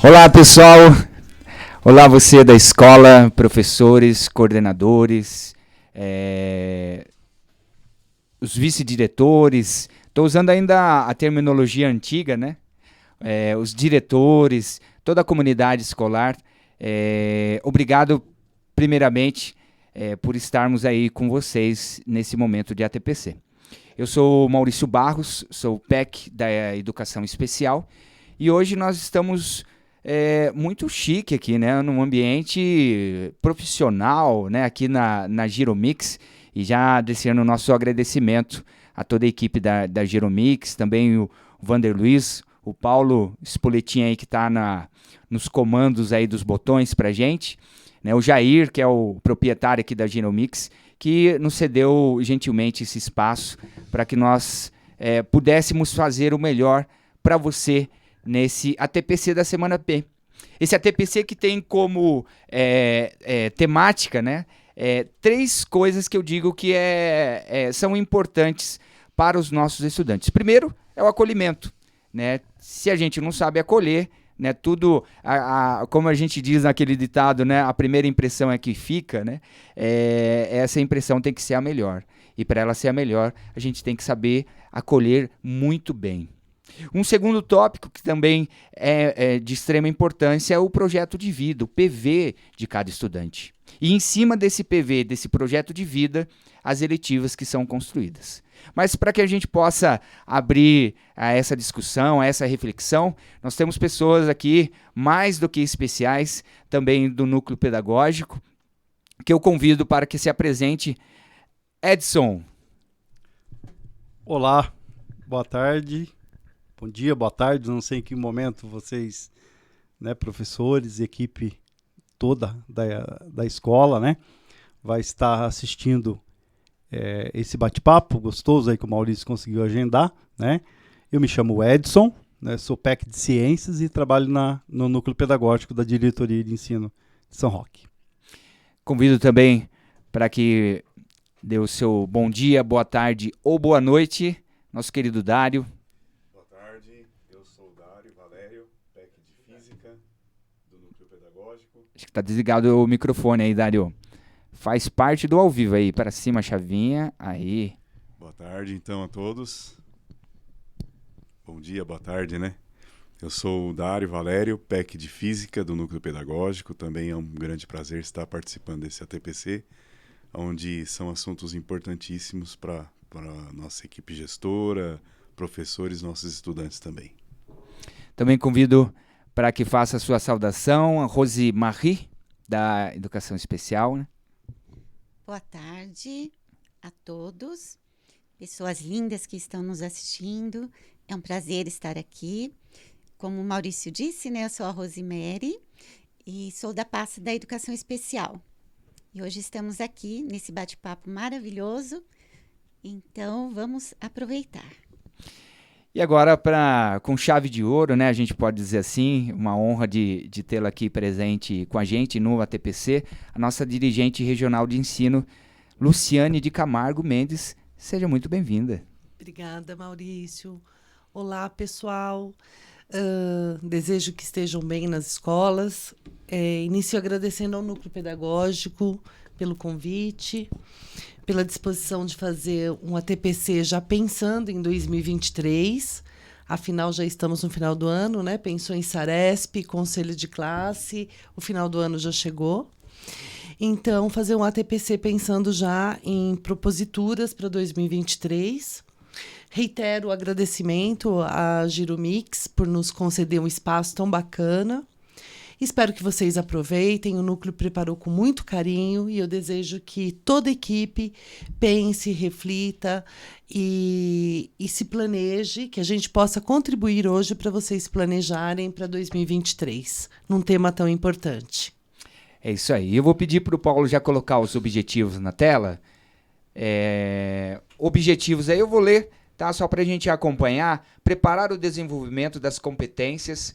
Olá, pessoal. Olá, você da escola, professores, coordenadores, os vice-diretores. Estou usando ainda a terminologia antiga, né? Os diretores, toda a comunidade escolar. Obrigado, primeiramente, por estarmos aí com vocês nesse momento de ATPC. Eu sou Maurício Barros, sou PEC da Educação Especial e hoje nós estamos muito chique aqui, né, num ambiente profissional, né, aqui na Giromix, e já descendo o nosso agradecimento a toda a equipe da Giromix, também o Vander Luiz, o Paulo Spoletin aí que está nos comandos aí dos botões pra gente, né, o Jair, que é o proprietário aqui da Giromix, que nos cedeu gentilmente esse espaço para que nós pudéssemos fazer o melhor para você nesse ATPC da Semana P. Esse ATPC que tem como temática, né, 3 coisas que eu digo que são importantes para os nossos estudantes. Primeiro é o acolhimento, né? Se a gente não sabe acolher, né, tudo, como a gente diz naquele ditado, né, a primeira impressão é que fica, né, essa impressão tem que ser a melhor. E para ela ser a melhor, a gente tem que saber acolher muito bem. Um segundo tópico que também é de extrema importância é o projeto de vida, o PV de cada estudante. E em cima desse PV, desse projeto de vida, as eletivas que são construídas. Mas para que a gente possa abrir essa discussão, essa reflexão, nós temos pessoas aqui mais do que especiais, também do núcleo pedagógico, que eu convido para que se apresente. Edson. Olá, boa tarde. Bom dia, boa tarde, não sei em que momento vocês, né, professores, equipe toda da escola, né, vai estar assistindo esse bate-papo gostoso aí que o Maurício conseguiu agendar, né. Eu me chamo Edson, né, sou PEC de Ciências e trabalho no núcleo pedagógico da Diretoria de Ensino de São Roque. Convido também para que dê o seu bom dia, boa tarde ou boa noite, nosso querido Dário. Acho que tá desligado o microfone aí, Dário. Faz parte do ao vivo aí. Para cima a chavinha. Aí. Boa tarde, então, a todos. Bom dia, boa tarde, né? Eu sou o Dário Valério, PEC de Física do Núcleo Pedagógico. Também é um grande prazer estar participando desse ATPC, onde são assuntos importantíssimos para a nossa equipe gestora, professores, nossos estudantes também. Também convido para que faça a sua saudação, a Rose Marie, da Educação Especial. Né? Boa tarde a todos, pessoas lindas que estão nos assistindo. É um prazer estar aqui. Como o Maurício disse, né, eu sou a Rosemary e sou da pasta da Educação Especial. E hoje estamos aqui nesse bate-papo maravilhoso, então vamos aproveitar. E agora, com chave de ouro, né, a gente pode dizer assim, uma honra de tê-la aqui presente com a gente no ATPC, a nossa dirigente regional de ensino, Luciane de Camargo Mendes. Seja muito bem-vinda. Obrigada, Maurício. Olá, pessoal. Desejo que estejam bem nas escolas. Inicio agradecendo ao Núcleo Pedagógico pelo convite, pela disposição de fazer um ATPC já pensando em 2023. Afinal, já estamos no final do ano, né? Pensou em Saresp, Conselho de Classe, o final do ano já chegou. Então, fazer um ATPC pensando já em proposituras para 2023. Reitero o agradecimento à Giromix por nos conceder um espaço tão bacana. Espero que vocês aproveitem, o núcleo preparou com muito carinho e eu desejo que toda a equipe pense, reflita e se planeje, que a gente possa contribuir hoje para vocês planejarem para 2023, num tema tão importante. É isso aí. Eu vou pedir para o Paulo já colocar os objetivos na tela. Objetivos aí eu vou ler, tá? Só para a gente acompanhar. Preparar o desenvolvimento das competências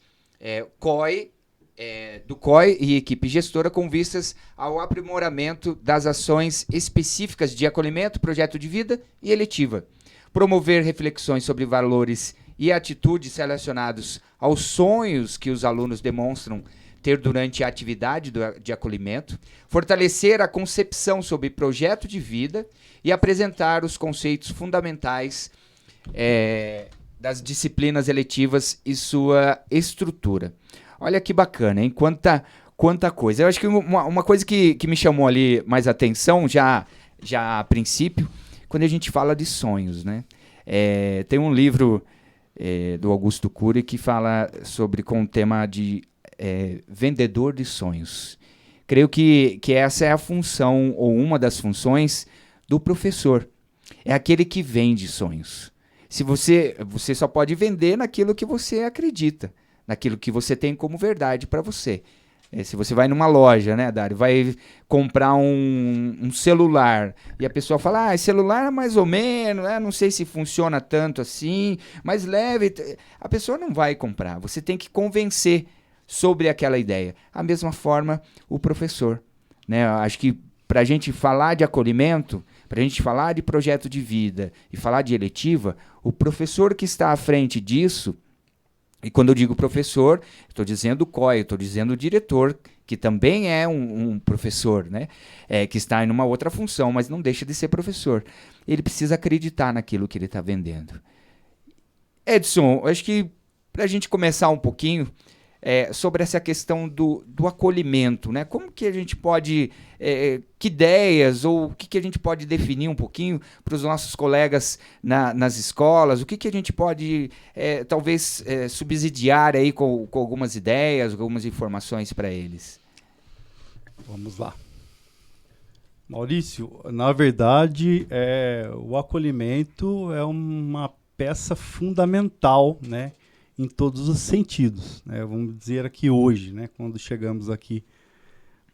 do COI e equipe gestora com vistas ao aprimoramento das ações específicas de acolhimento, projeto de vida e eletiva. Promover reflexões sobre valores e atitudes relacionados aos sonhos que os alunos demonstram ter durante a atividade de acolhimento, fortalecer a concepção sobre projeto de vida e apresentar os conceitos fundamentais das disciplinas eletivas e sua estrutura. Olha que bacana, hein? Quanta coisa. Eu acho que uma coisa que me chamou ali mais atenção, já a princípio, quando a gente fala de sonhos, né? Tem um livro do Augusto Cury que fala com o tema de vendedor de sonhos. Creio que essa é a função, ou uma das funções, do professor. É aquele que vende sonhos. Se você só pode vender naquilo que você acredita, naquilo que você tem como verdade para você. Se você vai numa loja, né, Dário, vai comprar um celular e a pessoa fala, esse celular é mais ou menos, não sei se funciona tanto assim, mas leve. A pessoa não vai comprar. Você tem que convencer sobre aquela ideia. A mesma forma, o professor. Né? Acho que para a gente falar de acolhimento, para a gente falar de projeto de vida e falar de eletiva, o professor que está à frente disso, e quando eu digo professor, estou dizendo o COI, estou dizendo o diretor, que também é um professor, né? Que está em uma outra função, mas não deixa de ser professor. Ele precisa acreditar naquilo que ele está vendendo. Edson, acho que para a gente começar um pouquinho sobre essa questão do acolhimento, né? Como que a gente pode, que ideias ou o que a gente pode definir um pouquinho para os nossos colegas nas escolas, o que a gente pode talvez subsidiar aí com algumas ideias, algumas informações para eles? Vamos lá. Maurício, na verdade, o acolhimento é uma peça fundamental, né? Em todos os sentidos, né? Vamos dizer aqui hoje, né? Quando chegamos aqui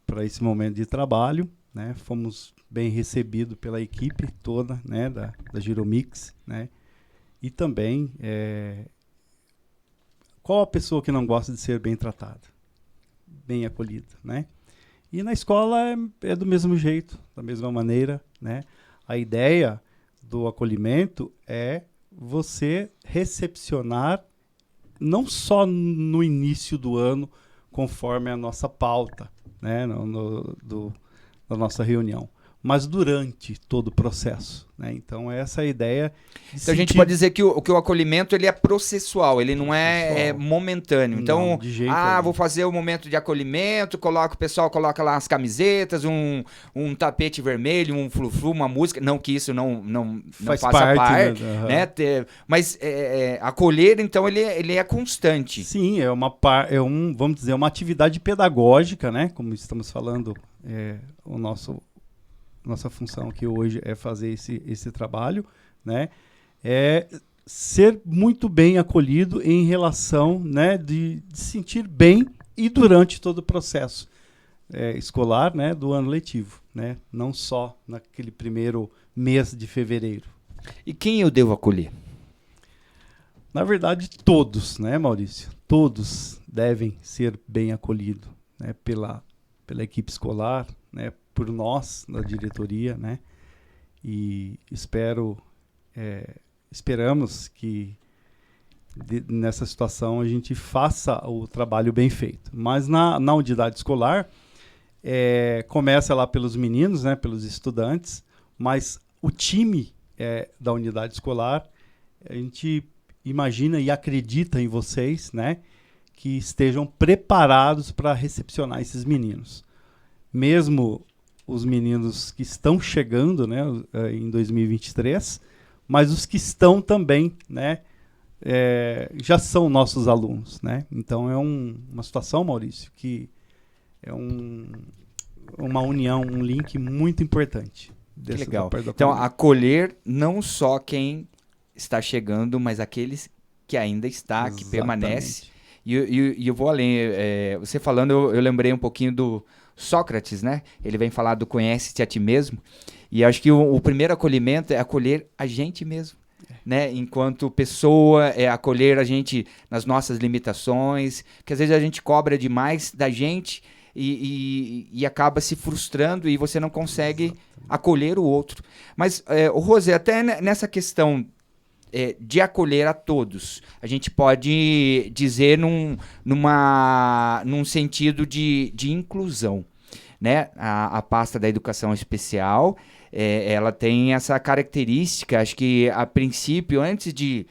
para esse momento de trabalho, né? Fomos bem recebidos pela equipe toda, né? Da Giromix, né? E também, qual a pessoa que não gosta de ser bem tratada, bem acolhida, né? E na escola é do mesmo jeito, da mesma maneira, né? A ideia do acolhimento é você recepcionar não só no início do ano, conforme a nossa pauta, né, da nossa reunião, mas durante todo o processo, né? Então essa é a ideia. Então a gente pode dizer que o acolhimento ele é processual, ele não é momentâneo. Então, não, de jeito nenhum. Vou fazer o momento de acolhimento, o pessoal coloca lá as camisetas, um tapete vermelho, um frufru, uma música. Não que isso não faça parte, né? Mas acolher, então, ele é constante. Sim, vamos dizer, uma atividade pedagógica, né? Como estamos falando, nossa função aqui hoje é fazer esse trabalho, né? É ser muito bem acolhido em relação, né, de sentir bem e durante todo o processo escolar, né, do ano letivo, né? Não só naquele primeiro mês de fevereiro. E quem eu devo acolher? Na verdade, todos, né, Maurício? Todos devem ser bem acolhidos, né, pela equipe escolar, né, por nós, da diretoria, né? E esperamos que nessa situação a gente faça o trabalho bem feito. Mas na unidade escolar, começa lá pelos meninos, né, pelos estudantes, mas o time da unidade escolar, a gente imagina e acredita em vocês, né, que estejam preparados para recepcionar esses meninos. Mesmo os meninos que estão chegando, né, em 2023, mas os que estão também, né, já são nossos alunos, né? Então é uma situação, Maurício, que é uma união, um link muito importante. Que legal. Então, acolher não só quem está chegando, mas aqueles que ainda está, que permanece. E eu vou além. Você falando, eu lembrei um pouquinho do Sócrates, né? Ele vem falar do conhece-te a ti mesmo. E acho que o primeiro acolhimento é acolher a gente mesmo, né? Enquanto pessoa, acolher a gente nas nossas limitações, que às vezes a gente cobra demais da gente e acaba se frustrando e você não consegue acolher o outro. Mas, Rose, até nessa questão de acolher a todos. A gente pode dizer num sentido de inclusão, né? A pasta da educação especial, ela tem essa característica, acho que a princípio, antes de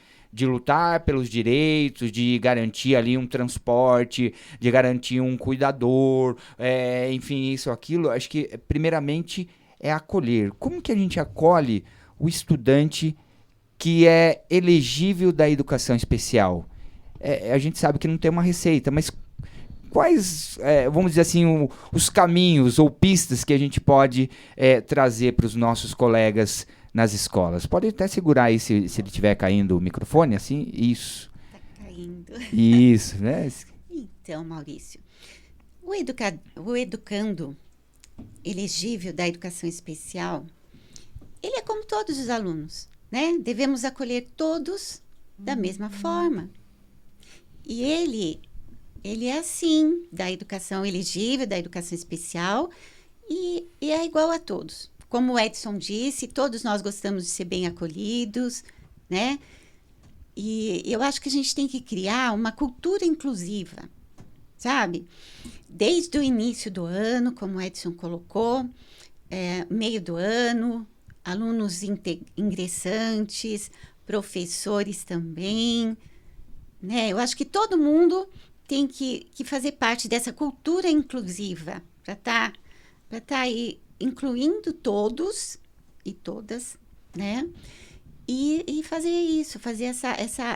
lutar pelos direitos, de garantir ali um transporte, de garantir um cuidador, enfim, isso, aquilo, acho que primeiramente é acolher. Como que a gente acolhe o estudante que é elegível da educação especial? A gente sabe que não tem uma receita, mas quais, vamos dizer assim, os caminhos ou pistas que a gente pode trazer para os nossos colegas nas escolas? Pode até segurar aí se ele estiver caindo o microfone, assim, isso. Está caindo. Isso, né? Então, Maurício, o educando elegível da educação especial, ele é como todos os alunos, né? Devemos acolher todos da mesma forma. E ele é assim, da educação elegível, da educação especial, e é igual a todos. Como o Edson disse, todos nós gostamos de ser bem acolhidos, né? E eu acho que a gente tem que criar uma cultura inclusiva, sabe? Desde o início do ano, como o Edson colocou, meio do ano, alunos ingressantes, professores também, né? Eu acho que todo mundo tem que fazer parte dessa cultura inclusiva para tá aí incluindo todos e todas, né? E fazer isso, fazer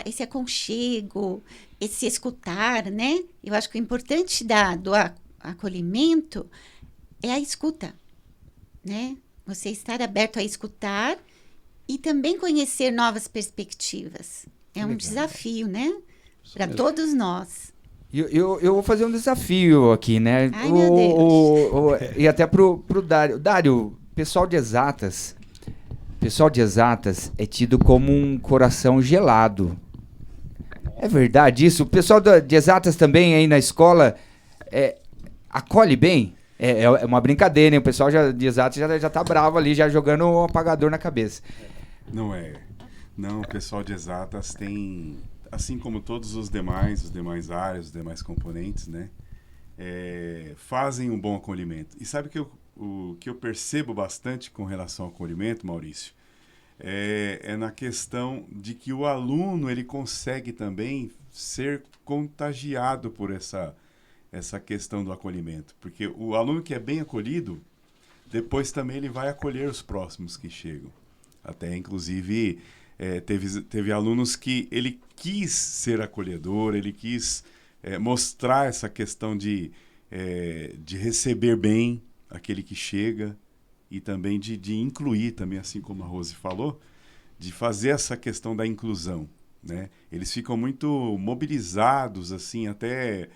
esse aconchego, esse escutar, né? Eu acho que o importante do acolhimento é a escuta, né? Você estar aberto a escutar e também conhecer novas perspectivas. É um desafio, né? Para todos nós. Eu vou fazer um desafio aqui, né? Ai, meu Deus. E até pro Dário. Dário, pessoal de exatas é tido como um coração gelado. É verdade isso? O pessoal de exatas também aí na escola acolhe bem? É uma brincadeira, hein? O pessoal de exatas já tá bravo ali, já jogando um apagador na cabeça. Não é. Não, o pessoal de exatas tem, assim como todos os demais áreas, os demais componentes, né? Fazem um bom acolhimento. E sabe que o que eu percebo bastante com relação ao acolhimento, Maurício, é na questão de que o aluno ele consegue também ser contagiado por essa questão do acolhimento. Porque o aluno que é bem acolhido, depois também ele vai acolher os próximos que chegam. Até, inclusive, teve alunos que ele quis ser acolhedor, ele quis mostrar essa questão de receber bem aquele que chega e também de incluir, também, assim como a Rose falou, de fazer essa questão da inclusão, né? Eles ficam muito mobilizados, assim, até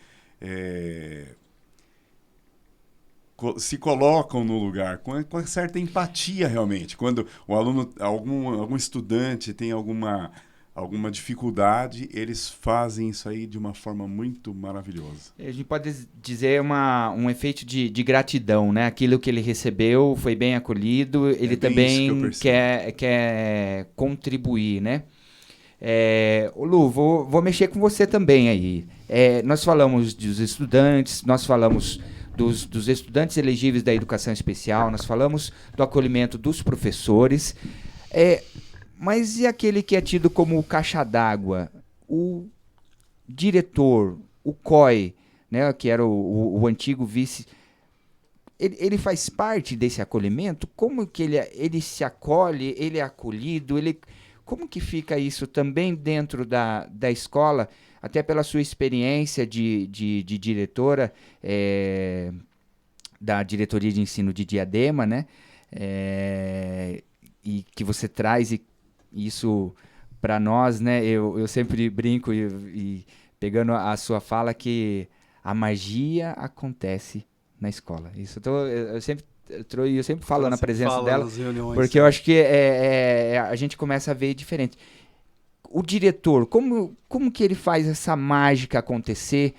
se colocam no lugar com certa empatia, realmente. Quando o aluno, algum estudante tem alguma dificuldade, eles fazem isso aí de uma forma muito maravilhosa. A gente pode dizer um efeito de gratidão, né? Aquilo que ele recebeu foi bem acolhido, ele também quer contribuir, né? Lu, vou mexer com você também aí. Nós falamos dos estudantes, nós falamos dos estudantes elegíveis da educação especial, nós falamos do acolhimento dos professores, mas e aquele que é tido como o caixa d'água, o diretor, o COI, né, que era o antigo vice, ele faz parte desse acolhimento? Como que ele se acolhe, ele é acolhido, como que fica isso também dentro da escola, até pela sua experiência de diretora da Diretoria de Ensino de Diadema, né? E que você traz isso para nós, né? Eu sempre brinco e pegando a sua fala que a magia acontece na escola. Isso eu sempre falo na presença dela, porque eu acho que a gente começa a ver diferente. O diretor, como que ele faz essa mágica acontecer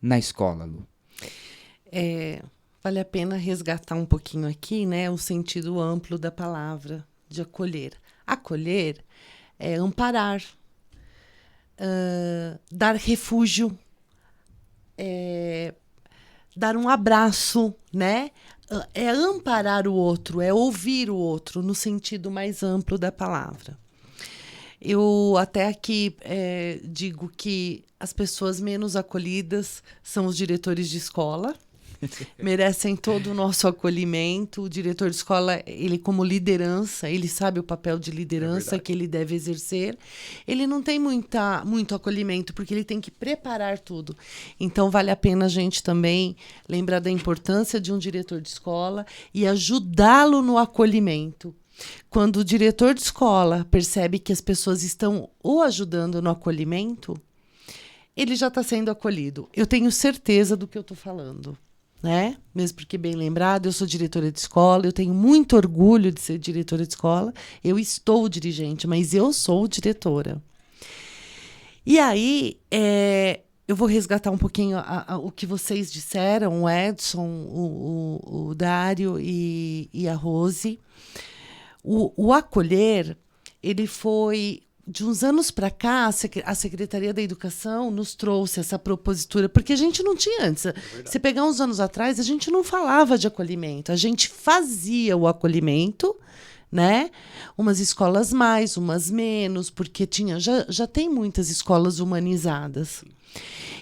na escola, Lu? Vale a pena resgatar um pouquinho aqui, né, o sentido amplo da palavra de acolher. Acolher é amparar, dar refúgio, dar um abraço, né? É amparar o outro, é ouvir o outro, no sentido mais amplo da palavra. Eu até aqui digo que as pessoas menos acolhidas são os diretores de escola, merecem todo o nosso acolhimento. O diretor de escola, ele como liderança, ele sabe o papel de liderança que ele deve exercer. Ele não tem muito acolhimento, porque ele tem que preparar tudo. Então, vale a pena a gente também lembrar da importância de um diretor de escola e ajudá-lo no acolhimento. Quando o diretor de escola percebe que as pessoas estão o ajudando no acolhimento, ele já está sendo acolhido. Eu tenho certeza do que eu estou falando, né? Mesmo porque, bem lembrado, eu sou diretora de escola, eu tenho muito orgulho de ser diretora de escola. Eu estou dirigente, mas eu sou diretora. E aí, eu vou resgatar um pouquinho o que vocês disseram, o Edson, o Dário e a Rose. O acolher, ele foi... De uns anos para cá, a Secretaria da Educação nos trouxe essa propositura, porque a gente não tinha antes. Se pegar uns anos atrás, a gente não falava de acolhimento, a gente fazia o acolhimento, né? Umas escolas mais, umas menos, porque já tem muitas escolas humanizadas.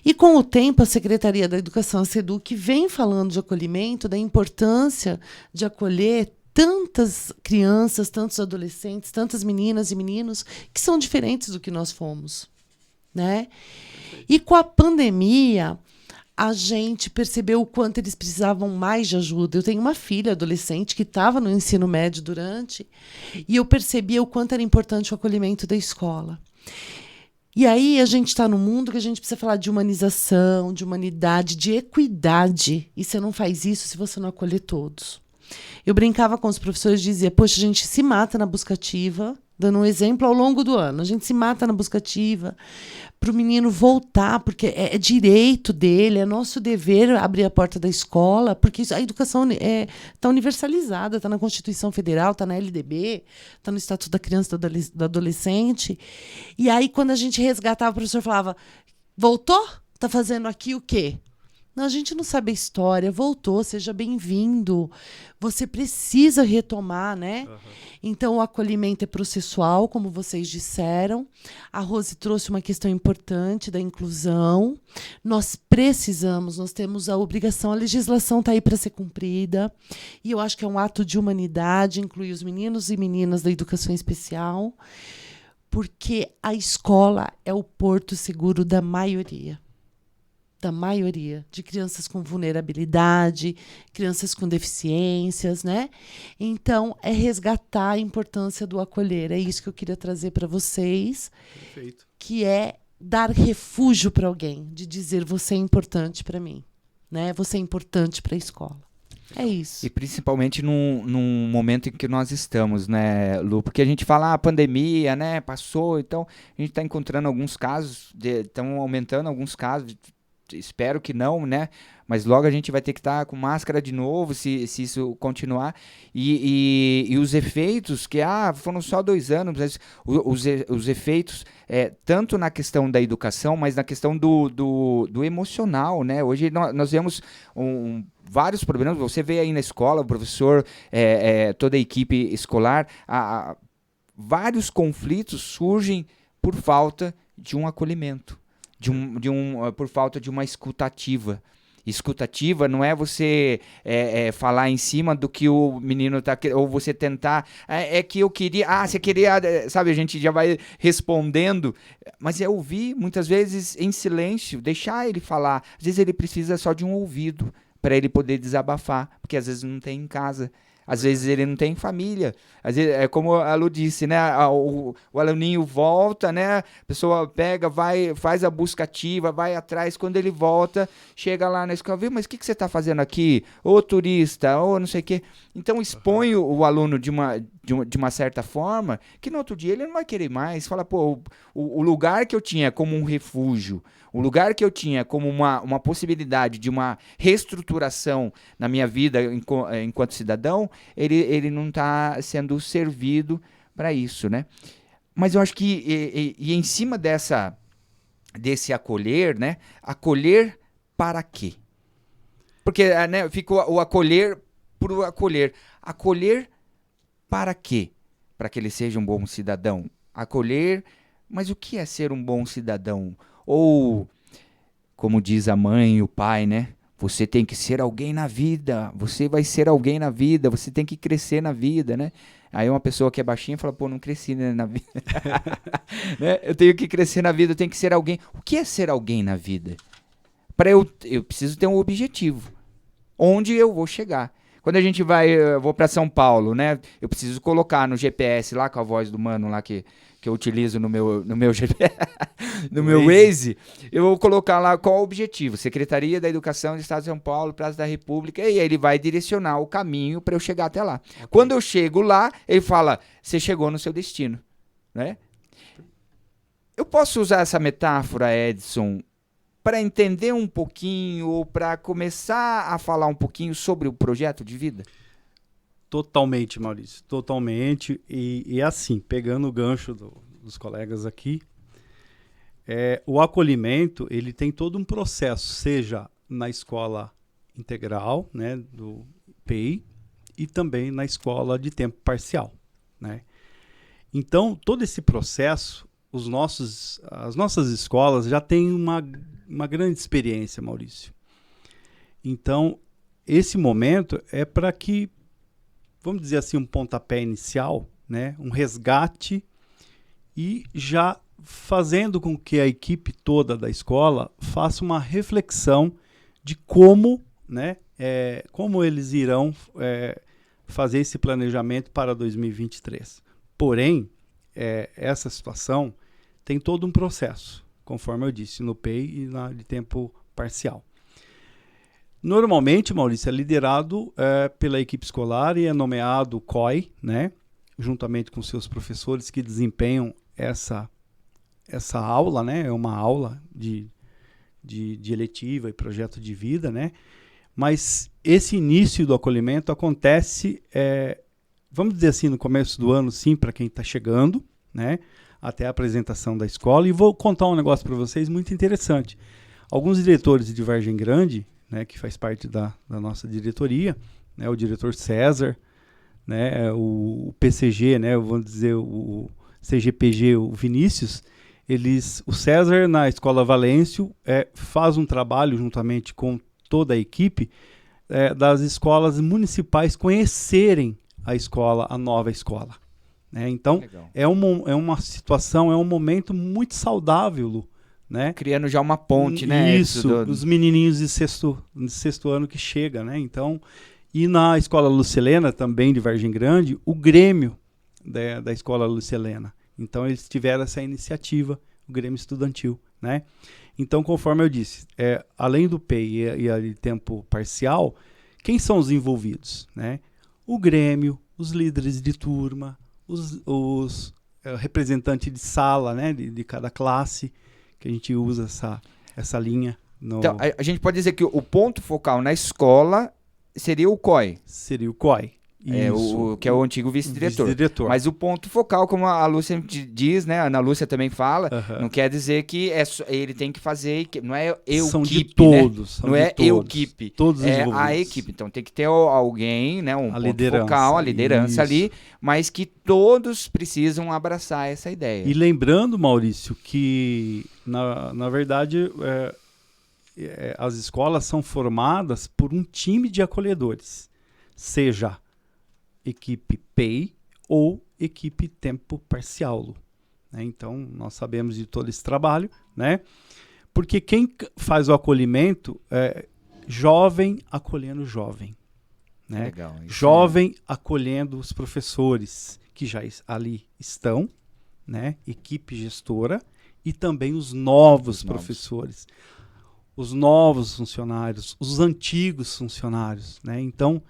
E com o tempo, a Secretaria da Educação, a SEDUC, vem falando de acolhimento, da importância de acolher tantas crianças, tantos adolescentes, tantas meninas e meninos que são diferentes do que nós fomos, né? E com a pandemia, a gente percebeu o quanto eles precisavam mais de ajuda. Eu tenho uma filha adolescente que estava no ensino médio e eu percebia o quanto era importante o acolhimento da escola. E aí a gente está num mundo que a gente precisa falar de humanização, de humanidade, de equidade. E você não faz isso se você não acolher todos. Eu brincava com os professores e dizia, poxa, a gente se mata na buscativa, dando um exemplo ao longo do ano, a gente se mata na buscativa para o menino voltar, porque é direito dele, é nosso dever abrir a porta da escola, porque a educação está universalizada, está na Constituição Federal, está na LDB, está no Estatuto da Criança e do Adolescente. E aí, quando a gente resgatava, o professor falava, voltou? Está fazendo aqui o quê? Não, a gente não sabe a história, voltou, seja bem-vindo. Você precisa retomar, né? Uhum. Então, o acolhimento é processual, como vocês disseram. A Rose trouxe uma questão importante da inclusão. Nós temos a obrigação, a legislação está aí para ser cumprida. E eu acho que é um ato de humanidade incluir os meninos e meninas da educação especial, porque a escola é o porto seguro da maioria de crianças com vulnerabilidade, crianças com deficiências, né? Então, é resgatar a importância do acolher. É isso que eu queria trazer para vocês. Perfeito. Que é dar refúgio para alguém, de dizer, você é importante para mim, né? Você é importante para a escola. É isso. E principalmente num momento em que nós estamos, né, Lu? Porque a gente fala, a pandemia, né, passou, então a gente está encontrando alguns casos, estão aumentando alguns casos, espero que não, né? Mas logo a gente vai ter que estar com máscara de novo, se isso continuar. E os efeitos, que foram só 2 anos, mas os efeitos, tanto na questão da educação, mas na questão do emocional, né? Hoje nós vemos vários problemas. Você vê aí na escola, o professor, toda a equipe escolar, vários conflitos surgem por falta de um acolhimento. Por falta de uma escutativa. Escutativa não é você falar em cima do que o menino está querendo, ou você tentar, que eu queria, você queria, sabe, a gente já vai respondendo, mas é ouvir, muitas vezes, em silêncio, deixar ele falar. Às vezes ele precisa só de um ouvido para ele poder desabafar, porque às vezes não tem em casa. Às vezes ele não tem família. Às vezes, é como a Lu disse, né? O aluninho volta, né? A pessoa pega, vai, faz a busca ativa, vai atrás. Quando ele volta, chega lá na escola, viu, mas o que você está fazendo aqui? Ô turista, ou não sei o quê. Então expõe o aluno de uma certa forma, que no outro dia ele não vai querer mais. Fala, pô, o lugar que eu tinha como um refúgio, o lugar que eu tinha como uma possibilidade de uma reestruturação na minha vida enquanto cidadão, ele não está sendo servido para isso, né? Mas eu acho que e em cima desse acolher, né? Acolher para quê? Porque, né, fica o acolher por acolher. Acolher para quê? Para que ele seja um bom cidadão. Acolher, mas o que é ser um bom cidadão? Ou, como diz a mãe e o pai, né? Você tem que ser alguém na vida. Você vai ser alguém na vida. Você tem que crescer na vida, né? Aí uma pessoa que é baixinha fala, pô, não cresci, né, na vida. Né? Eu tenho que crescer na vida, eu tenho que ser alguém. O que é ser alguém na vida? Eu preciso ter um objetivo. Onde eu vou chegar? Quando a gente eu vou para São Paulo, né? Eu preciso colocar no GPS lá com a voz do mano lá que eu utilizo no meu GPS, no meu Waze, eu vou colocar lá qual o objetivo. Secretaria da Educação do Estado de São Paulo, Praça da República, e aí ele vai direcionar o caminho para eu chegar até lá. Okay. Quando eu chego lá, ele fala, você chegou no seu destino, né? Eu posso usar essa metáfora, Edson, para entender um pouquinho ou para começar a falar um pouquinho sobre o projeto de vida? Totalmente, Maurício, totalmente. E assim, pegando o gancho dos colegas aqui, o acolhimento ele tem todo um processo, seja na escola integral, né, do PEI, e também na escola de tempo parcial, né? Então, todo esse processo, as nossas escolas já têm uma grande experiência, Maurício. Então, esse momento é para que, vamos dizer assim, um pontapé inicial, né, um resgate, e já fazendo com que a equipe toda da escola faça uma reflexão de como, né, como eles irão fazer esse planejamento para 2023. Porém, essa situação tem todo um processo, conforme eu disse, no PEI e na de tempo parcial. Normalmente, Maurício, é liderado pela equipe escolar e é nomeado o COI, né, juntamente com seus professores que desempenham essa aula, né, é uma aula de eletiva e projeto de vida, né, mas esse início do acolhimento acontece, vamos dizer assim, no começo do ano, sim, para quem está chegando, né, até a apresentação da escola. E vou contar um negócio para vocês muito interessante. Alguns diretores de Vargem Grande, né, que faz parte da nossa diretoria, né, o diretor César, né, o PCG, né, vamos dizer, o CGPG, o Vinícius, o César, na Escola Valêncio, faz um trabalho juntamente com toda a equipe das escolas municipais conhecerem a nova escola. Né? Então, é uma situação, é um momento muito saudável, Lu, né? Criando já uma ponte, né? Isso, os menininhos de sexto ano que chega, né? Então, e na Escola Lucilena, também de Vargem Grande, o Grêmio da Escola Lucilena. Então, eles tiveram essa iniciativa, o Grêmio Estudantil, né? Então, conforme eu disse, além do PEI e a de tempo parcial, quem são os envolvidos, né? O Grêmio, os líderes de turma, os representantes de sala, né, de cada classe, que a gente usa essa linha. Então, a gente pode dizer que o ponto focal na escola seria o COI. Seria o COI. Que é o antigo vice-diretor. Mas o ponto focal, como a Lúcia diz, né, a Ana Lúcia também fala, não quer dizer que ele tem que fazer, não é são equipe, de todos, né? Não é equipe, todos é a equipe. Então tem que ter alguém, né, um ponto focal, a liderança ali, mas que todos precisam abraçar essa ideia. E lembrando, Maurício, que na verdade as escolas são formadas por um time de acolhedores, seja equipe PEI ou equipe tempo parcial, né? Então, nós sabemos de todo esse trabalho, né? Porque quem faz o acolhimento é jovem acolhendo jovem, né? Legal, jovem acolhendo os professores que já ali estão, né? Equipe gestora e também os novos professores, os novos funcionários, os antigos funcionários, né? Então,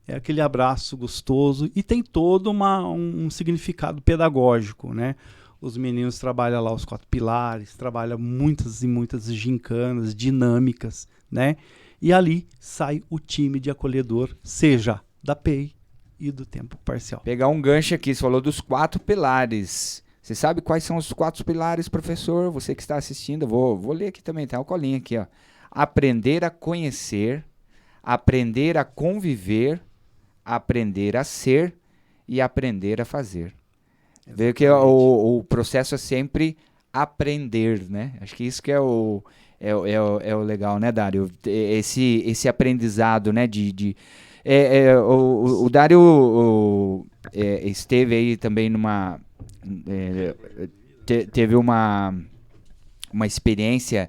é aquele abraço gostoso e tem todo um significado pedagógico, né? Os meninos trabalham lá os 4 pilares, trabalham muitas e muitas gincanas, dinâmicas, né? E ali sai o time de acolhedor, seja da PEI e do tempo parcial. Pegar um gancho aqui, você falou dos 4 pilares. Você sabe quais são os 4 pilares, professor? Você que está assistindo, eu vou ler aqui também, tá? O colinho aqui, ó. Aprender a conhecer, aprender a conviver, aprender a ser e aprender a fazer. Vê que o processo é sempre aprender, né? Acho que isso que é o legal, né, Dário? Esse aprendizado, né? O Dário esteve aí também numa... teve uma experiência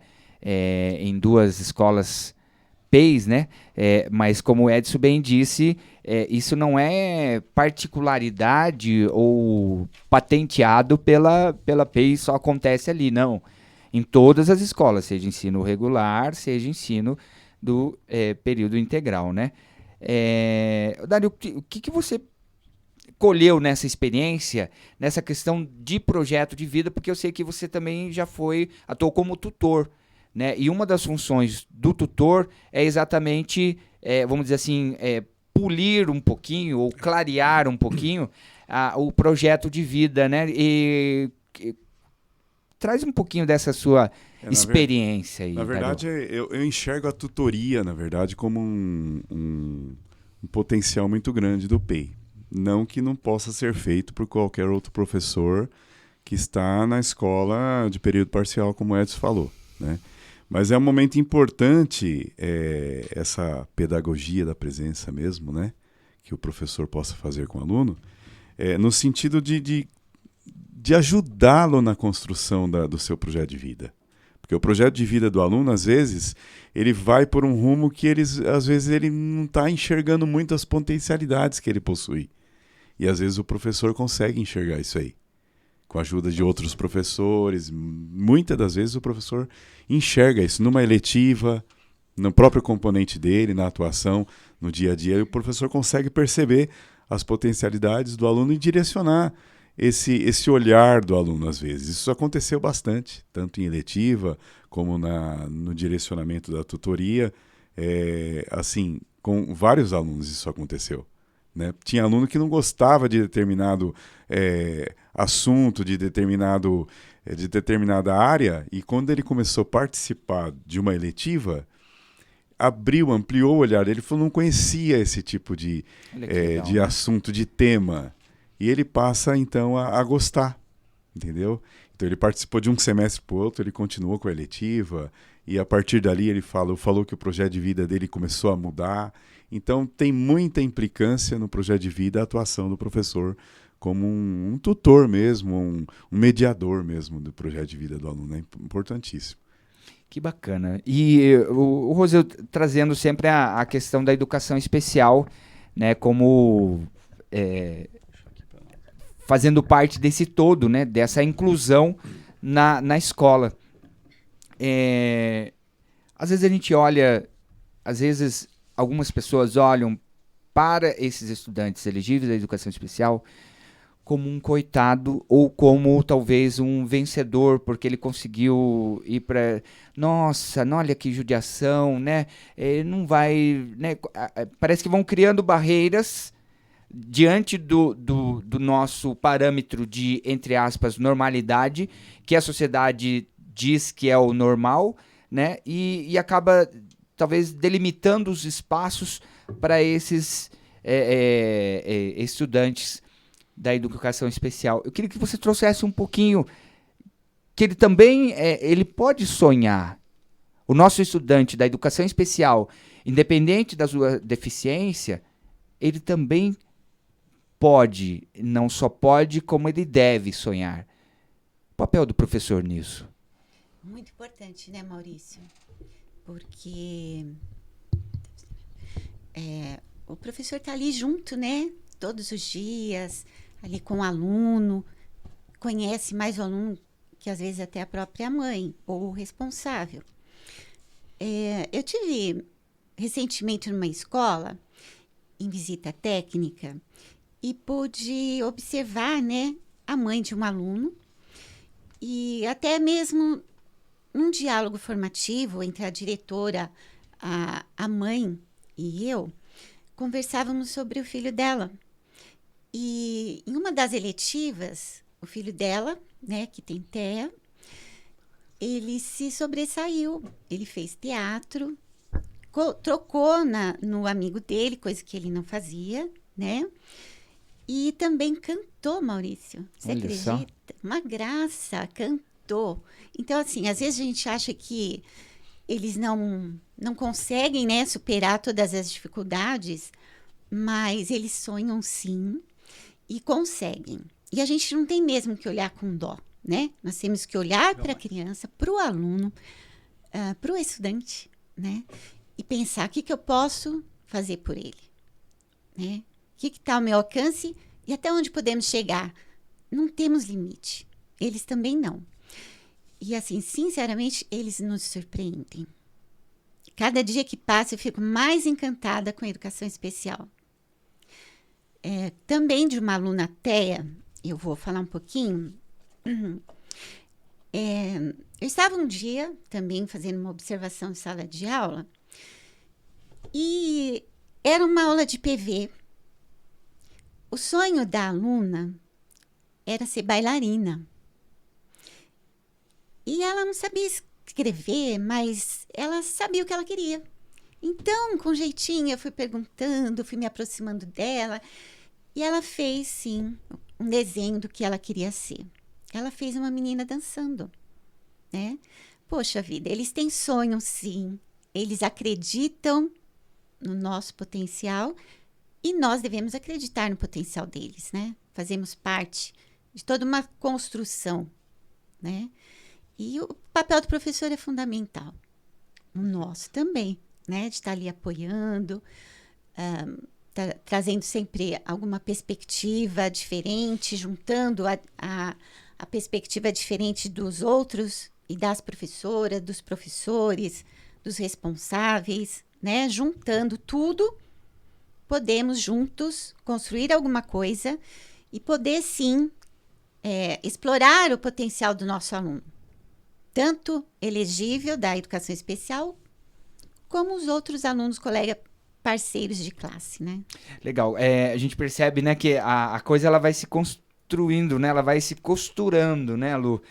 em 2 escolas PEIs, né? Mas como o Edson bem disse, isso não é particularidade ou patenteado pela PEI, só acontece ali, não. Em todas as escolas, seja ensino regular, seja ensino do período integral, né? Dário, o que você colheu nessa experiência, nessa questão de projeto de vida, porque eu sei que você também já atuou como tutor, né? E uma das funções do tutor é exatamente, vamos dizer assim, polir um pouquinho ou clarear um pouquinho o projeto de vida, né? E traz um pouquinho dessa sua experiência aí. Na verdade, eu enxergo a tutoria, na verdade, como um potencial muito grande do PEI. Não que não possa ser feito por qualquer outro professor que está na escola de período parcial, como o Edson falou, né? Mas é um momento importante essa pedagogia da presença mesmo, né? Que o professor possa fazer com o aluno, no sentido de ajudá-lo na construção do seu projeto de vida. Porque o projeto de vida do aluno, às vezes, ele vai por um rumo que às vezes ele não está enxergando muito as potencialidades que ele possui. E às vezes o professor consegue enxergar isso aí. Com a ajuda de outros professores, muitas das vezes o professor enxerga isso numa eletiva, no próprio componente dele, na atuação, no dia a dia, e o professor consegue perceber as potencialidades do aluno e direcionar esse olhar do aluno, às vezes. Isso aconteceu bastante, tanto em eletiva como no direcionamento da tutoria. Assim, com vários alunos isso aconteceu. Né? Tinha aluno que não gostava de determinado assunto, de determinada área, e quando ele começou a participar de uma eletiva, ampliou o olhar dele, falou, não conhecia esse tipo de assunto, de tema, e ele passa então a gostar, entendeu? Então ele participou de um semestre para o outro, ele continuou com a eletiva, e a partir dali ele falou que o projeto de vida dele começou a mudar. Então tem muita implicância no projeto de vida a atuação do professor como um tutor mesmo, um mediador mesmo do projeto de vida do aluno. É importantíssimo. Que bacana. E o Roseu trazendo sempre a questão da educação especial, né, como fazendo parte desse todo, né, dessa inclusão na escola. Às vezes a gente olha, algumas pessoas olham para esses estudantes elegíveis à educação especial como um coitado ou como talvez um vencedor, porque ele conseguiu ir para... Nossa, olha que judiação, né? Não vai... Né? Parece que vão criando barreiras diante do nosso parâmetro de, entre aspas, normalidade, que a sociedade diz que é o normal, né? E acaba talvez delimitando os espaços para esses estudantes da educação especial. Eu queria que você trouxesse um pouquinho que ele também ele pode sonhar. O nosso estudante da educação especial, independente da sua deficiência, ele também pode, não só pode, como ele deve sonhar. O papel do professor nisso? Muito importante, né, Maurício? Porque o professor está ali junto, né? Todos os dias, ali com o aluno, conhece mais o aluno que às vezes até a própria mãe ou o responsável. Eu tive recentemente numa escola, em visita técnica, e pude observar, né, a mãe de um aluno e até mesmo num diálogo formativo entre a diretora, a mãe e eu, conversávamos sobre o filho dela. E em uma das eletivas, o filho dela, né, que tem TEA, ele se sobressaiu. Ele fez teatro, trocou no amigo dele, coisa que ele não fazia, né? E também cantou, Maurício. Você Olha acredita? só. Uma graça, cantou. Então, assim, às vezes a gente acha que eles não conseguem, né, superar todas as dificuldades, mas eles sonham sim e conseguem. E a gente não tem mesmo que olhar com dó, né? Nós temos que olhar para a criança, para o aluno, para o estudante, né? E pensar o que eu posso fazer por ele, né? O que está ao meu alcance e até onde podemos chegar. Não temos limite. Eles também não. E assim, sinceramente, eles nos surpreendem. Cada dia que passa, eu fico mais encantada com a educação especial. Também de uma aluna TEA, eu vou falar um pouquinho. Eu estava um dia também fazendo uma observação em sala de aula e era uma aula de PV. O sonho da aluna era ser bailarina. E ela não sabia escrever, mas ela sabia o que ela queria. Então, com jeitinho, eu fui perguntando, fui me aproximando dela. E ela fez, sim, um desenho do que ela queria ser. Ela fez uma menina dançando, né? Poxa vida, eles têm sonho, sim. Eles acreditam no nosso potencial e nós devemos acreditar no potencial deles, né? Fazemos parte de toda uma construção, né? E o papel do professor é fundamental. O nosso também, né? De estar ali apoiando, trazendo sempre alguma perspectiva diferente, juntando a perspectiva diferente dos outros e das professoras, dos professores, dos responsáveis, né? Juntando tudo, podemos juntos construir alguma coisa e poder, sim, explorar o potencial do nosso aluno. Tanto elegível da educação especial, como os outros alunos, colegas, parceiros de classe, né? Legal. A gente percebe, né, que a coisa ela vai se construindo, né? Ela vai se costurando, né, Lu?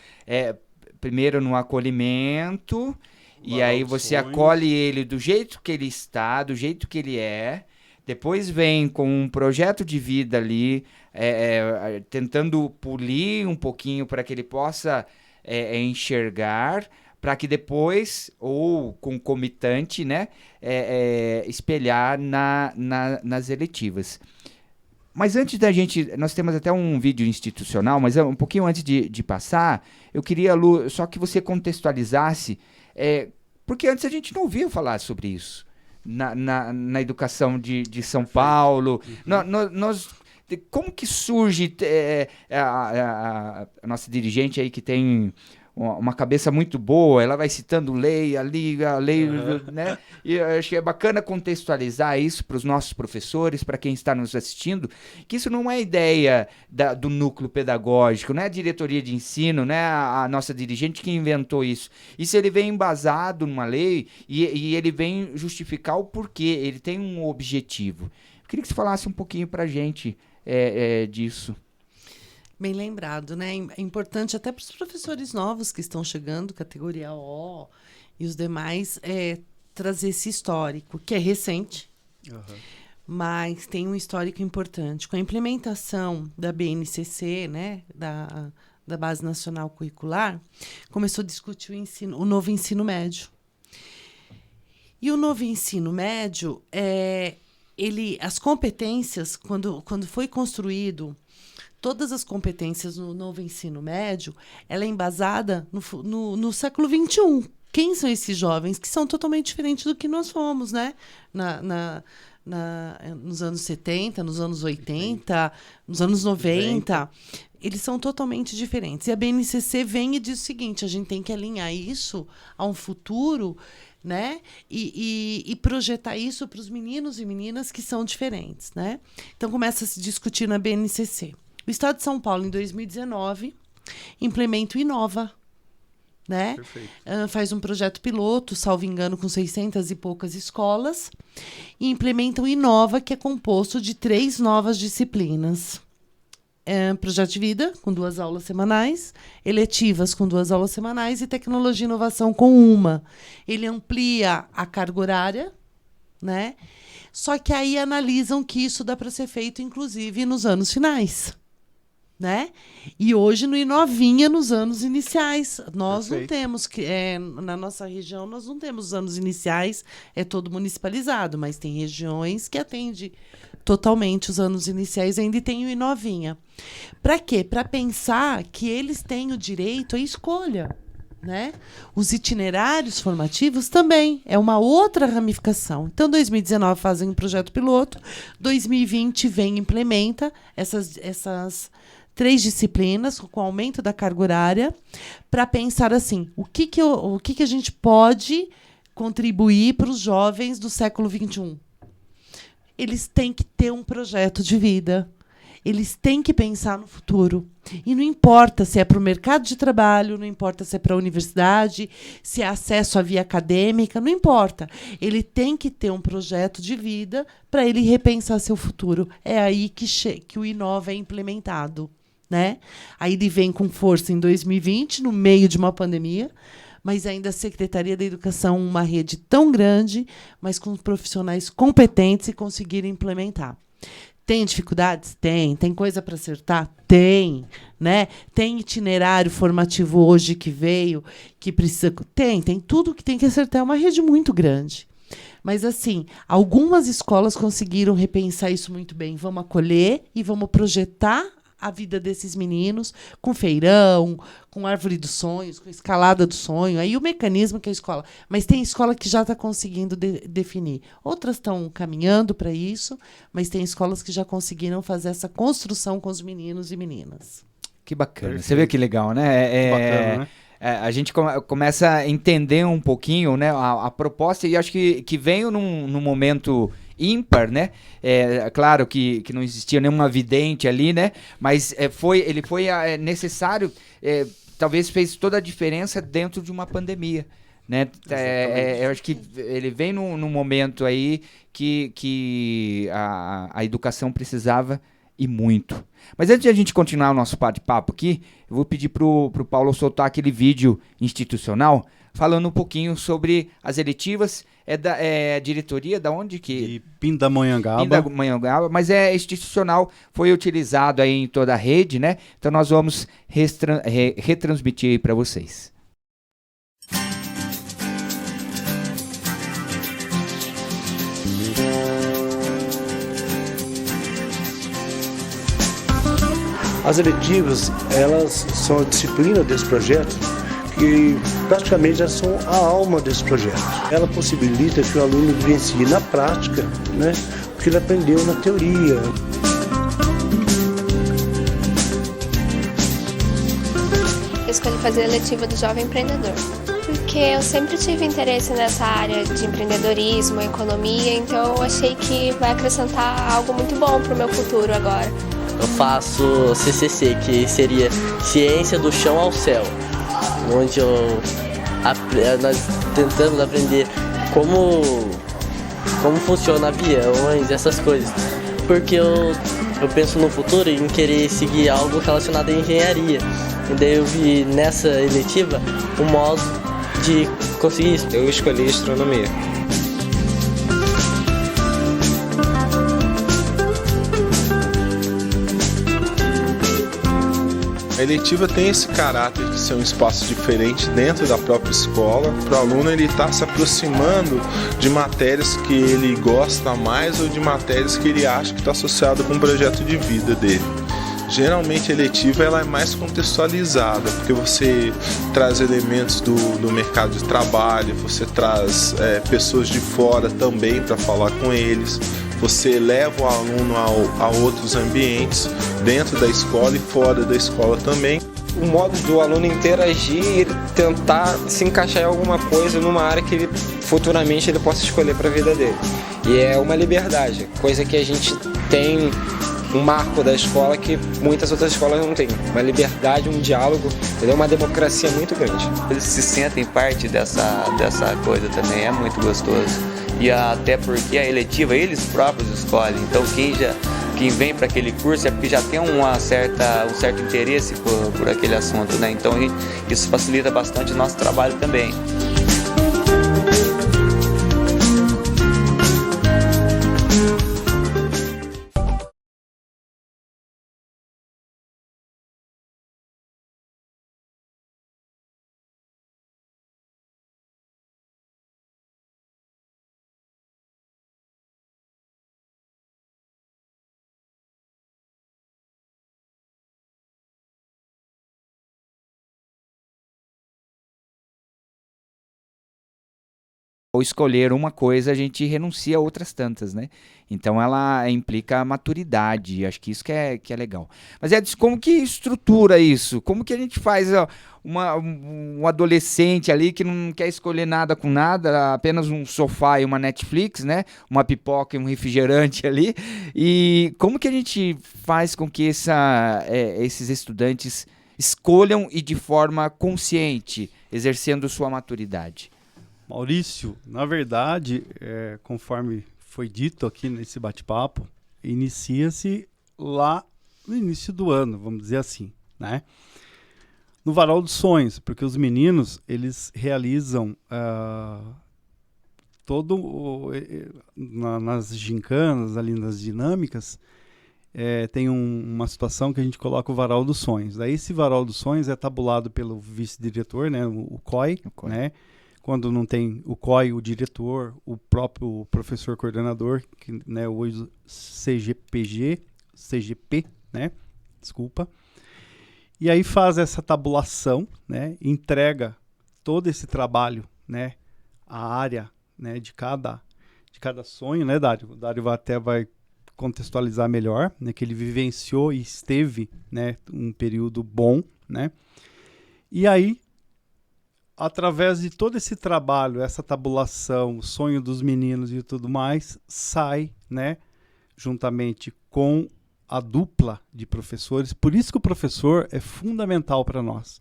Primeiro no acolhimento, e aí você acolhe ele do jeito que ele está, do jeito que ele é. Depois vem com um projeto de vida ali, tentando polir um pouquinho para que ele possa enxergar, para que depois, ou concomitante, né, espelhar nas eletivas. Mas antes da gente, nós temos até um vídeo institucional, mas um pouquinho antes de passar, eu queria, Lu, só que você contextualizasse, porque antes a gente não ouvia falar sobre isso na educação de São Paulo. Como que surge a nossa dirigente aí que tem uma cabeça muito boa, ela vai citando lei, a lei, né? E eu acho que é bacana contextualizar isso para os nossos professores, para quem está nos assistindo, que isso não é ideia do núcleo pedagógico, não é a diretoria de ensino, né? A nossa dirigente que inventou isso. Isso ele vem embasado numa lei e ele vem justificar o porquê, ele tem um objetivo. Eu queria que você falasse um pouquinho para a gente disso. Bem lembrado, né? É importante até para os professores novos que estão chegando, categoria O e os demais, trazer esse histórico, que é recente, mas tem um histórico importante. Com a implementação da BNCC, né? Da Base Nacional Curricular, começou a discutir o novo ensino médio. E o novo ensino médio, as competências, quando foi construído todas as competências no novo ensino médio, ela é embasada no século XXI. Quem são esses jovens que são totalmente diferentes do que nós fomos, né? Nos anos 70, nos anos 80, nos anos 90. Eles são totalmente diferentes. E a BNCC vem e diz o seguinte, a gente tem que alinhar isso a um futuro, né? E projetar isso para os meninos e meninas que são diferentes, né? Então, começa a se discutir na BNCC. O Estado de São Paulo, em 2019, implementa o Inova, né? Faz um projeto piloto, salvo engano, com 600 e poucas escolas, e implementa o Inova, que é composto de 3 novas disciplinas. projeto de vida, com 2 aulas semanais, eletivas com 2 aulas semanais e tecnologia e inovação com 1. Ele amplia a carga horária, né? Só que aí analisam que isso dá para ser feito, inclusive, nos anos finais. Né? E hoje no Inovinha, nos anos iniciais, nós não temos, na nossa região, nós não temos os anos iniciais, é todo municipalizado, mas tem regiões que atende totalmente os anos iniciais, ainda tem o Inovinha. Para quê? Para pensar que eles têm o direito à escolha. Né? Os itinerários formativos também é uma outra ramificação. Então, 2019 fazem um projeto piloto, 2020 vem e implementa essas 3 disciplinas com aumento da carga horária para pensar assim, o que a gente pode contribuir para os jovens do século XXI. Eles têm que ter um projeto de vida. Eles têm que pensar no futuro. E não importa se é para o mercado de trabalho, não importa se é para a universidade, se é acesso à via acadêmica, não importa. Ele tem que ter um projeto de vida para ele repensar seu futuro. É aí que o Inova é implementado. Né? Aí ele vem com força em 2020, no meio de uma pandemia, mas ainda a Secretaria da Educação, uma rede tão grande, mas com profissionais competentes e conseguiram implementar. Tem dificuldades? Tem coisa para acertar? Tem, né? Tem itinerário formativo hoje que veio, que precisa... Tem tudo que tem que acertar. É uma rede muito grande. Mas, assim, algumas escolas conseguiram repensar isso muito bem. Vamos acolher e vamos projetar a vida desses meninos com feirão, com árvore dos sonhos, com escalada do sonho. Aí o mecanismo que é a escola... Mas tem escola que já está conseguindo definir. Outras estão caminhando para isso, mas tem escolas que já conseguiram fazer essa construção com os meninos e meninas. Que bacana. Perfeito. Você vê que legal, né? Bacana, né? A gente começa a entender um pouquinho, né, a proposta, e acho que veio num momento ímpar, né? Claro que não existia nenhuma vidente ali, né? Mas ele foi necessário, talvez fez toda a diferença dentro de uma pandemia, né? Eu acho que ele vem num momento aí que a educação precisava e muito. Mas antes de a gente continuar o nosso bate-papo aqui, eu vou pedir pro Paulo soltar aquele vídeo institucional falando um pouquinho sobre as eletivas. É da diretoria, da onde que? De Pindamonhangaba, mas é institucional, foi utilizado aí em toda a rede, né? Então nós vamos retransmitir aí para vocês. As eletivas, elas são a disciplina desse projeto que praticamente já são a alma desse projeto. Ela possibilita que o aluno vivencie na prática, né, o que ele aprendeu na teoria. Eu escolhi fazer a eletiva do Jovem Empreendedor, porque eu sempre tive interesse nessa área de empreendedorismo, economia, então eu achei que vai acrescentar algo muito bom para o meu futuro agora. Eu faço CCC, que seria Ciência do Chão ao Céu, onde nós tentamos aprender como funciona aviões, essas coisas. Porque eu penso no futuro em querer seguir algo relacionado à engenharia. E daí eu vi nessa eletiva um modo de conseguir isso. Eu escolhi astronomia. A eletiva tem esse caráter de ser um espaço diferente dentro da própria escola. Para o aluno, ele está se aproximando de matérias que ele gosta mais ou de matérias que ele acha que está associado com o projeto de vida dele. Geralmente a eletiva ela é mais contextualizada, porque você traz elementos do mercado de trabalho, você traz pessoas de fora também para falar com eles. Você leva o aluno a outros ambientes, dentro da escola e fora da escola também. O modo do aluno interagir e tentar se encaixar em alguma coisa numa área que ele, futuramente ele possa escolher para a vida dele. E é uma liberdade, coisa que a gente tem um marco da escola que muitas outras escolas não têm. Uma liberdade, um diálogo, entendeu? Uma democracia muito grande. Eles se sentem parte dessa coisa também, é muito gostoso. E até porque a eletiva eles próprios escolhem, então quem já quem vem para aquele curso é porque já tem um certo interesse por aquele assunto, né? Então isso facilita bastante o nosso trabalho também. Ou escolher uma coisa, a gente renuncia a outras tantas, né? Então ela implica a maturidade, acho que isso que é legal. Mas Edson, como que estrutura isso? Como que a gente faz um adolescente ali que não quer escolher nada com nada, apenas um sofá e uma Netflix, né? Uma pipoca e um refrigerante ali. E como que a gente faz com que esses estudantes escolham e de forma consciente, exercendo sua maturidade? Maurício, na verdade, conforme foi dito aqui nesse bate-papo, inicia-se lá no início do ano, vamos dizer assim, né? No Varal dos Sonhos, porque os meninos, eles realizam nas gincanas, ali nas dinâmicas, tem uma situação que a gente coloca o Varal dos Sonhos. Daí esse Varal dos Sonhos é tabulado pelo vice-diretor, né, o COI, né? Quando não tem o COI, o diretor, o próprio professor coordenador, que, né, hoje CGP, né? Desculpa. E aí faz essa tabulação, né? Entrega todo esse trabalho, né? A área, né? De cada sonho, né, Dário? O Dário vai contextualizar melhor, né? Que ele vivenciou e esteve, né? Um período bom, né? E aí, através de todo esse trabalho, essa tabulação, o sonho dos meninos e tudo mais, sai, né, juntamente com a dupla de professores. Por isso que o professor é fundamental para nós,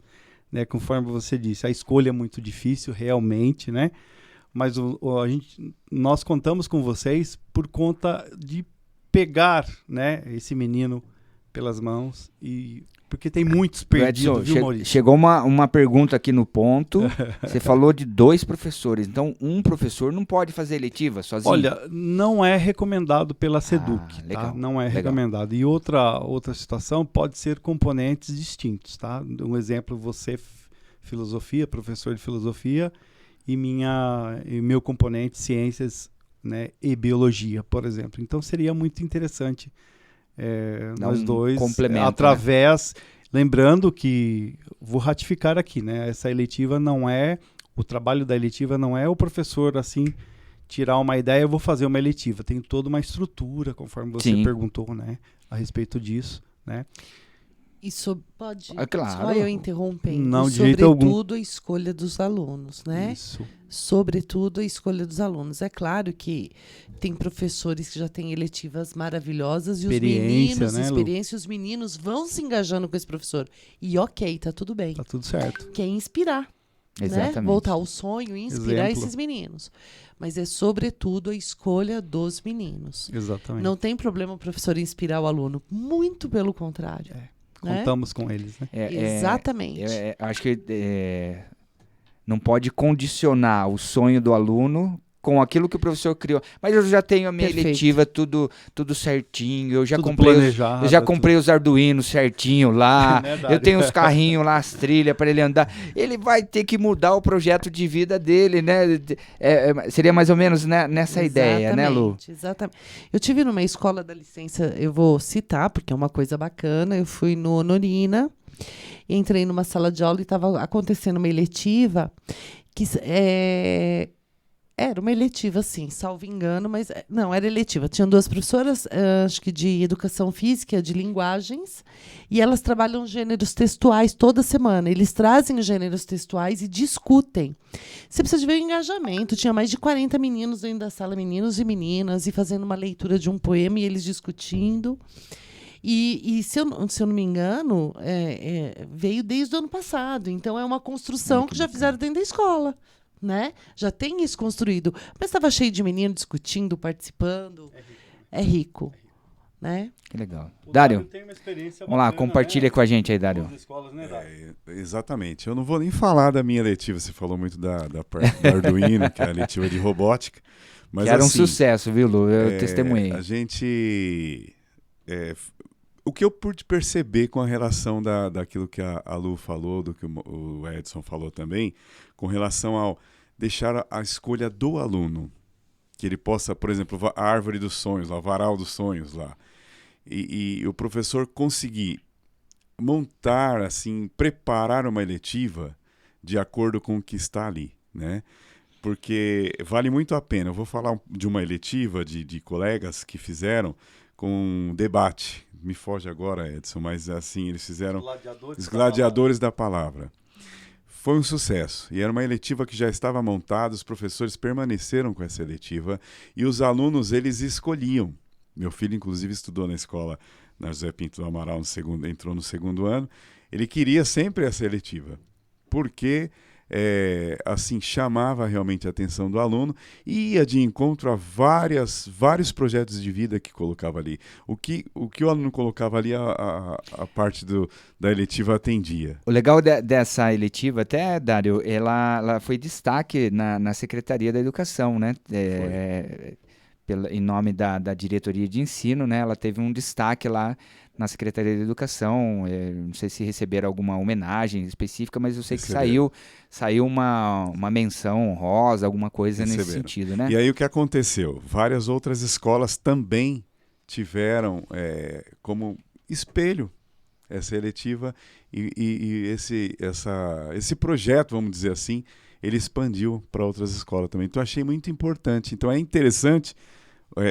né, conforme você disse. A escolha é muito difícil, realmente, né, mas nós contamos com vocês por conta de pegar, né, esse menino pelas mãos porque tem muitos perdidos, viu, Maurício? Chegou uma pergunta aqui no ponto. Você falou de 2 professores. Então, um professor não pode fazer eletiva sozinho? Olha, não é recomendado pela SEDUC. Legal, tá? Não é legal. recomendado. E outra situação pode ser componentes distintos. Tá? Um exemplo, você, filosofia, professor de filosofia, e meu componente, ciências, né, e biologia, por exemplo. Então, seria muito interessante nós dois, através, né? Lembrando que, vou ratificar aqui, né? Essa eletiva não é, o trabalho da eletiva não é o professor, assim, tirar uma ideia, eu vou fazer uma eletiva. Tem toda uma estrutura, conforme você perguntou, né? A respeito disso, né? Isso pode... claro. Só eu interrompendo. Não, de jeito algum. Sobretudo a escolha dos alunos, né? Isso. Sobretudo a escolha dos alunos. É claro que tem professores que já têm eletivas maravilhosas e os meninos, né, experiência, os meninos vão se engajando com esse professor. E ok, tá tudo bem. Tá tudo certo. Quer inspirar. Exatamente. Né? Voltar ao sonho e inspirar Exemplo. esses meninos. Mas é sobretudo a escolha dos meninos. Exatamente. Não tem problema o professor inspirar o aluno. Muito pelo contrário. Contamos com eles, né? Exatamente. Acho que não pode condicionar o sonho do aluno com aquilo que o professor criou. Mas eu já tenho a minha eletiva tudo certinho, eu já comprei os Arduinos certinho lá, né, eu tenho os carrinhos lá, as trilhas para ele andar. Ele vai ter que mudar o projeto de vida dele, né? Seria mais ou menos, né, nessa ideia, né, Lu? Exatamente. Eu tive numa escola da licença, eu vou citar, porque é uma coisa bacana, eu fui no Honorina, entrei numa sala de aula e estava acontecendo uma eletiva que era uma eletiva, sim, salvo engano, mas não, era eletiva. Tinham 2 professoras, acho que de educação física, de linguagens, e elas trabalham gêneros textuais toda semana. Eles trazem os gêneros textuais e discutem. Você precisa de ver o engajamento. Tinha mais de 40 meninos dentro da sala, meninos e meninas, e fazendo uma leitura de um poema e eles discutindo. E se eu não me engano, veio desde o ano passado. Então, é uma construção que já fizeram dentro da escola. Né? Já tem isso construído. Mas estava cheio de menino discutindo, participando. É rico. né? Que legal. O Dário, tem uma experiência vamos lá, bacana, compartilha né? com a gente aí, Dário. Boas escolas, né, Dário? Exatamente. Eu não vou nem falar da minha letiva, você falou muito da parte do Arduino, que é a letiva de robótica. Mas Que era um assim, sucesso, viu, Lu? Eu testemunhei. A gente... o que eu pude perceber com a relação daquilo que a Lu falou, do que o Edson falou também, com relação ao deixar a escolha do aluno, que ele possa, por exemplo, a árvore dos sonhos, a varal dos sonhos lá, e o professor conseguir montar, assim, preparar uma eletiva de acordo com o que está ali, né? Porque vale muito a pena. Eu vou falar de uma eletiva de colegas que fizeram com um debate. Me foge agora, Edson, mas assim, eles fizeram os gladiadores da palavra. Foi um sucesso. E era uma eletiva que já estava montada, os professores permaneceram com essa eletiva e os alunos, eles escolhiam. Meu filho, inclusive, estudou na escola na José Pinto do Amaral, entrou no 2º ano. Ele queria sempre essa eletiva, porque... assim, chamava realmente a atenção do aluno e ia de encontro a vários projetos de vida que colocava ali. O que o aluno colocava ali, a parte da eletiva atendia. O legal dessa eletiva, até, Dário, ela foi destaque na Secretaria da Educação, né? Em nome da diretoria de ensino, né? Ela teve um destaque lá na Secretaria da Educação. Não sei se receberam alguma homenagem específica, mas eu sei que saiu uma menção honrosa, alguma coisa nesse sentido, né? E aí o que aconteceu? Várias outras escolas também tiveram como espelho essa eletiva e esse projeto, vamos dizer assim, ele expandiu para outras escolas também. Então, achei muito importante. Então, é interessante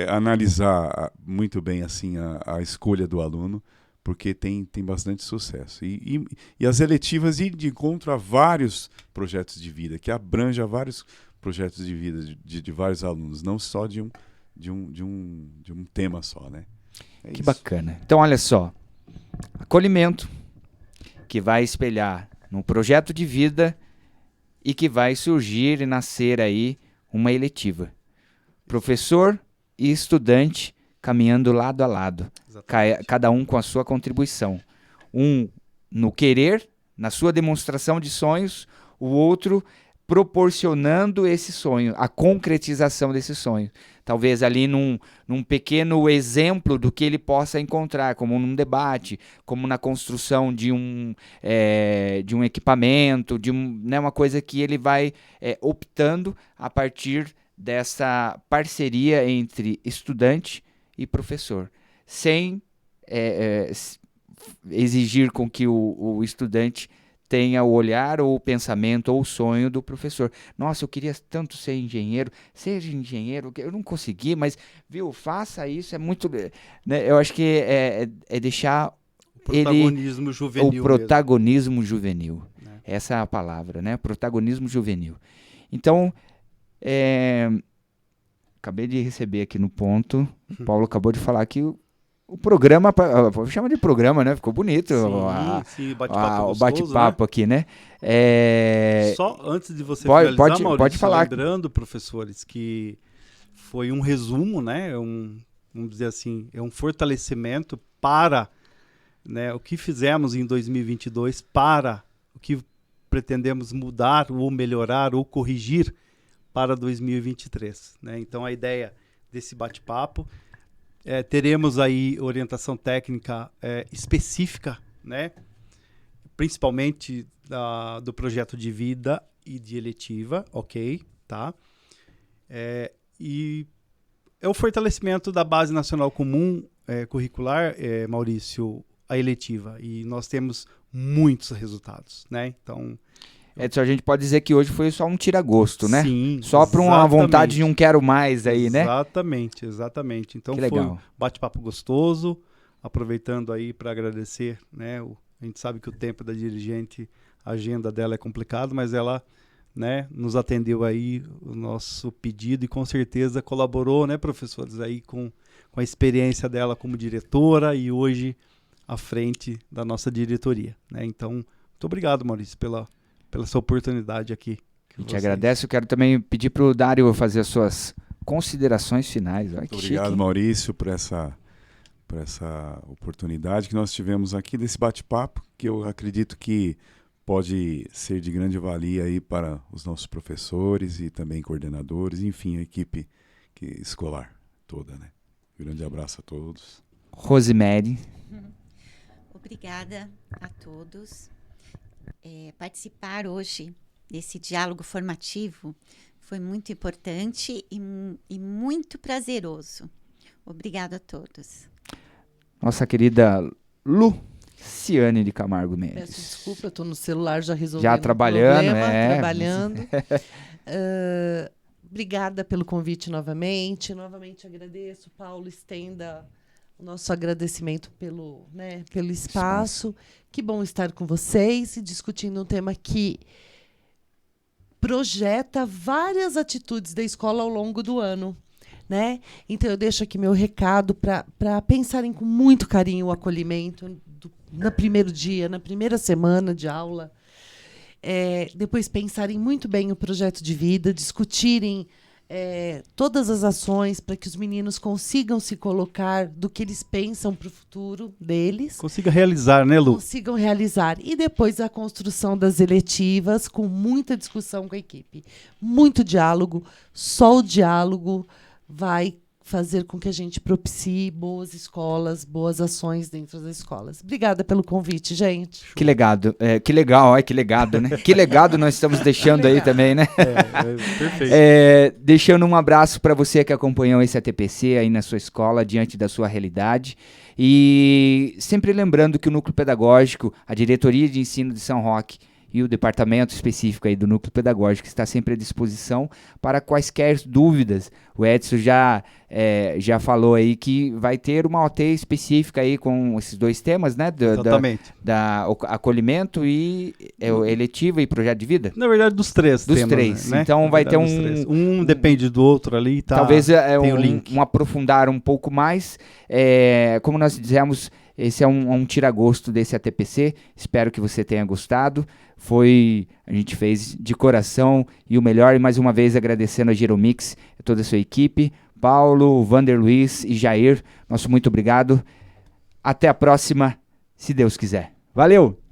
analisar muito bem assim a escolha do aluno, porque tem bastante sucesso. E as eletivas ir de encontro a vários projetos de vida, que abranja vários projetos de vida de vários alunos, não só de um tema só, né? Que bacana. Então, olha só. Acolhimento, que vai espelhar num projeto de vida e que vai surgir e nascer aí uma eletiva. Professor e estudante caminhando lado a lado, cada um com a sua contribuição. Um no querer, na sua demonstração de sonhos, o outro proporcionando esse sonho, a concretização desse sonho. Talvez ali num pequeno exemplo do que ele possa encontrar, como num debate, como na construção de um equipamento, né, uma coisa que ele vai optando a partir dessa parceria entre estudante e professor, sem exigir com que o estudante tenha o olhar ou o pensamento ou o sonho do professor. Nossa, eu queria tanto ser engenheiro. Seja engenheiro, eu não consegui, mas, viu, faça isso, é muito... Né, eu acho que é deixar protagonismo juvenil. O protagonismo juvenil. Essa é a palavra, né? Protagonismo juvenil. Então, acabei de receber aqui no ponto, o Paulo acabou de falar que o programa, chama de programa, né? Ficou bonito. Sim, o bate-papo, né? Aqui, né? Só antes de você finalizar, Maurício, pode falar. Lembrando, professores, que foi um resumo, né? Vamos dizer assim, é um fortalecimento para, né, o que fizemos em 2022, para o que pretendemos mudar ou melhorar ou corrigir para 2023, né? Então, a ideia desse bate-papo... teremos aí orientação técnica específica, né? Principalmente do projeto de vida e de eletiva, ok? Tá? E é o fortalecimento da Base Nacional Comum Curricular, Maurício, a eletiva. E nós temos muitos resultados, né? Então... Edson, a gente pode dizer que hoje foi só um tira-gosto, né? Sim, só para uma vontade de um quero mais aí, né? Exatamente. Então que foi legal. Um bate-papo gostoso, aproveitando aí para agradecer, né? A gente sabe que o tempo da dirigente, a agenda dela é complicado, mas ela, né, nos atendeu aí o nosso pedido e com certeza colaborou, né, professores, aí com a experiência dela como diretora e hoje à frente da nossa diretoria, né? Então, muito obrigado, Maurício, pela essa oportunidade aqui. A gente agradece. Eu quero também pedir para o Dário fazer as suas considerações finais. Muito obrigado, Maurício, por essa por essa oportunidade que nós tivemos aqui desse bate-papo, que eu acredito que pode ser de grande valia aí para os nossos professores e também coordenadores, enfim, a equipe escolar toda, né? Grande abraço a todos. Rosemary. Obrigada a todos. Participar hoje desse diálogo formativo foi muito importante e muito prazeroso. Obrigada a todos. Nossa querida Luciane de Camargo Mendes. Peço desculpa, eu estou no celular já resolvendo já trabalhando, trabalhando. Obrigada pelo convite novamente. Novamente agradeço, Paulo, estenda o nosso agradecimento pelo espaço. Que bom estar com vocês e discutindo um tema que projeta várias atitudes da escola ao longo do ano. Né? Então, eu deixo aqui meu recado para pensarem com muito carinho o acolhimento no primeiro dia, na primeira semana de aula. Depois, pensarem muito bem o projeto de vida, discutirem todas as ações para que os meninos consigam se colocar do que eles pensam para o futuro deles. Consiga realizar, né, Lu? Consigam realizar. E depois a construção das eletivas, com muita discussão com a equipe. Muito diálogo, só o diálogo vai fazer com que a gente propicie boas escolas, boas ações dentro das escolas. Obrigada pelo convite, gente. Que legado, que legal, que legado, né? Que legado nós estamos deixando aí também, né? Perfeito. Deixando um abraço para você que acompanhou esse ATPC aí na sua escola, diante da sua realidade. E sempre lembrando que o Núcleo Pedagógico, a Diretoria de Ensino de São Roque, e o departamento específico aí do Núcleo Pedagógico está sempre à disposição para quaisquer dúvidas. O Edson já falou aí que vai ter uma OT específica aí com esses dois temas, né? Exatamente. Da acolhimento e eletiva e projeto de vida? Na verdade, dos três temas. Dos três. Né? Então vai ter um depende do outro ali. Tá, talvez tem o link. aprofundar um pouco mais. Como nós dizemos, esse é um tira-gosto desse ATPC. Espero que você tenha gostado. A gente fez de coração e o melhor, e mais uma vez agradecendo a Geromix, toda a sua equipe, Paulo, Vander Luiz e Jair, nosso muito obrigado. Até a próxima, se Deus quiser. Valeu!